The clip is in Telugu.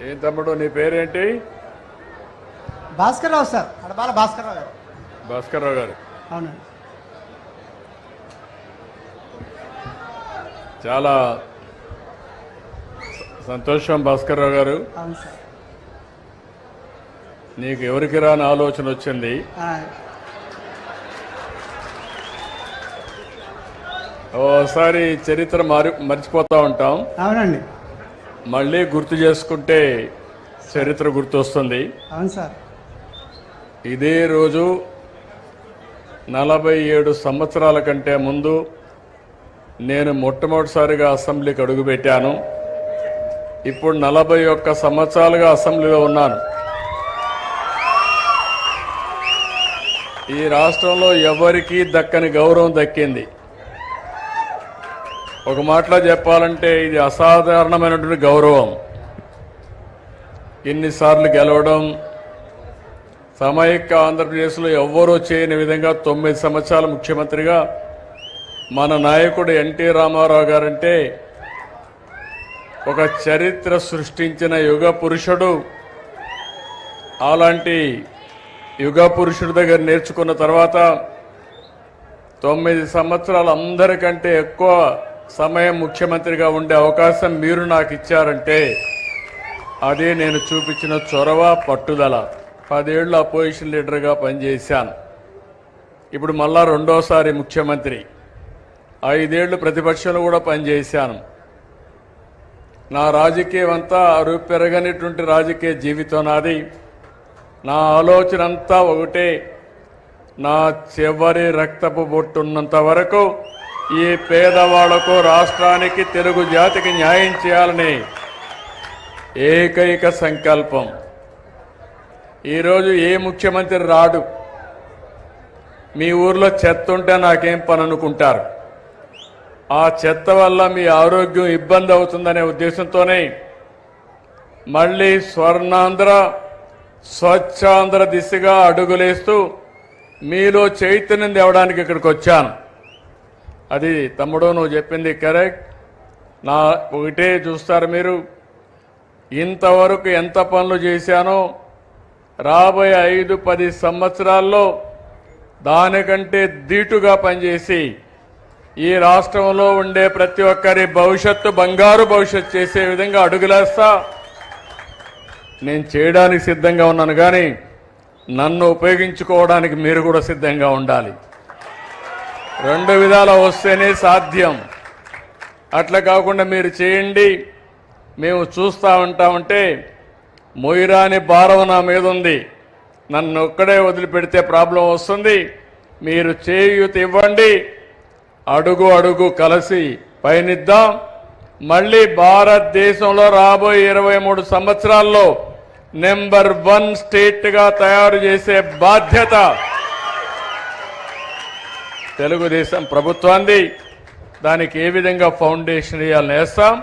ఏం తమ్ముడు నీ పేరేంటి? భాస్కర్ రావు సార్, అడబాల భాస్కర్ రావు గారు. భాస్కర్ రావు గారు. అవునండి. చాలా సంతోషం భాస్కర్ రావు గారు. అవును సార్. నీకు ఎవరికి రాని ఆలోచన వచ్చింది. ఓసారి చరిత్ర మర్చిపోతా ఉంటాం. అవునండి. మళ్ళీ గుర్తు చేసుకుంటే చరిత్ర గుర్తొస్తుంది. అవును సార్. ఇదే రోజు 47 సంవత్సరాల కంటే ముందు నేను మొట్టమొదటిసారిగా అసెంబ్లీకి అడుగుపెట్టాను. ఇప్పుడు 41 సంవత్సరాలుగా అసెంబ్లీలో ఉన్నాను. ఈ రాష్ట్రంలో ఎవరికీ దక్కని గౌరవం దక్కింది. ఒక మాటలో చెప్పాలంటే ఇది అసాధారణమైనటువంటి గౌరవం. ఇన్నిసార్లు గెలవడం, సమైక్య ఆంధ్రప్రదేశ్లో ఎవ్వరూ చేయని విధంగా 9 సంవత్సరాల ముఖ్యమంత్రిగా మన నాయకుడు ఎన్టీ రామారావు గారంటే ఒక చరిత్ర సృష్టించిన యుగ పురుషుడు. అలాంటి యుగ పురుషుడి దగ్గర నేర్చుకున్న తర్వాత 9 సంవత్సరాలు అందరికంటే ఎక్కువ సమయం ముఖ్యమంత్రిగా ఉండే అవకాశం మీరు నాకు ఇచ్చారంటే అదే నేను చూపించిన చొరవ, పట్టుదల. 10 ఏళ్ళు అపోజిషన్ లీడర్గా పనిచేశాను. ఇప్పుడు మళ్ళా రెండోసారి ముఖ్యమంత్రి. 5 ఏళ్ళు ప్రతిపక్షంలో కూడా పనిచేశాను. నా రాజకీయం అంతా అరుపెరగనిటువంటి రాజకీయ జీవితం నాది. నా ఆలోచన అంతా ఒకటే, నా చివరి రక్తపు బొట్టున్నంత వరకు ఈ పేదవాళ్లకు, రాష్ట్రానికి, తెలుగు జాతికి న్యాయం చేయాలని ఏకైక సంకల్పం. ఈరోజు ఏ ముఖ్యమంత్రి రాడు. మీ ఊర్లో చెత్త ఉంటే నాకేం పని అనుకుంటారు. ఆ చెత్త వల్ల మీ ఆరోగ్యం ఇబ్బంది అవుతుందనే ఉద్దేశంతోనే మళ్ళీ స్వర్ణాంధ్ర, స్వచ్ఛాంధ్ర దిశగా అడుగులేస్తూ మీలో చైతన్యం తేవడానికి ఇక్కడికి వచ్చాను. అది తమ్ముడు నువ్వు చెప్పింది కరెక్ట్. నా ఒకటే చూస్తారు మీరు, ఇంతవరకు ఎంత పనులు చేశానో రాబోయే 5-10 సంవత్సరాల్లో దానికంటే ధీటుగా పనిచేసి ఈ రాష్ట్రంలో ఉండే ప్రతి ఒక్కరి భవిష్యత్తు బంగారు భవిష్యత్తు చేసే విధంగా అడుగులేస్తా. నేను చేయడానికి సిద్ధంగా ఉన్నాను, కానీ నన్ను ఉపయోగించుకోవడానికి మీరు కూడా సిద్ధంగా ఉండాలి. 2 విధాలు వస్తేనే సాధ్యం. అట్లా కాకుండా మీరు చేయండి, మేము చూస్తూ ఉంటామంటే మొయిరాని భారం నా మీద ఉంది. నన్ను ఒక్కడే వదిలిపెడితే ప్రాబ్లం వస్తుంది. మీరు చేయూత ఇవ్వండి, అడుగు అడుగు కలిసి పయనిద్దాం. మళ్ళీ భారతదేశంలో రాబోయే 23 సంవత్సరాల్లో నెంబర్ 1 స్టేట్గా తయారు చేసే బాధ్యత తెలుగుదేశం ప్రభుత్వాన్ని. దానికి ఏ విధంగా ఫౌండేషన్ వేయాలని వేస్తాం.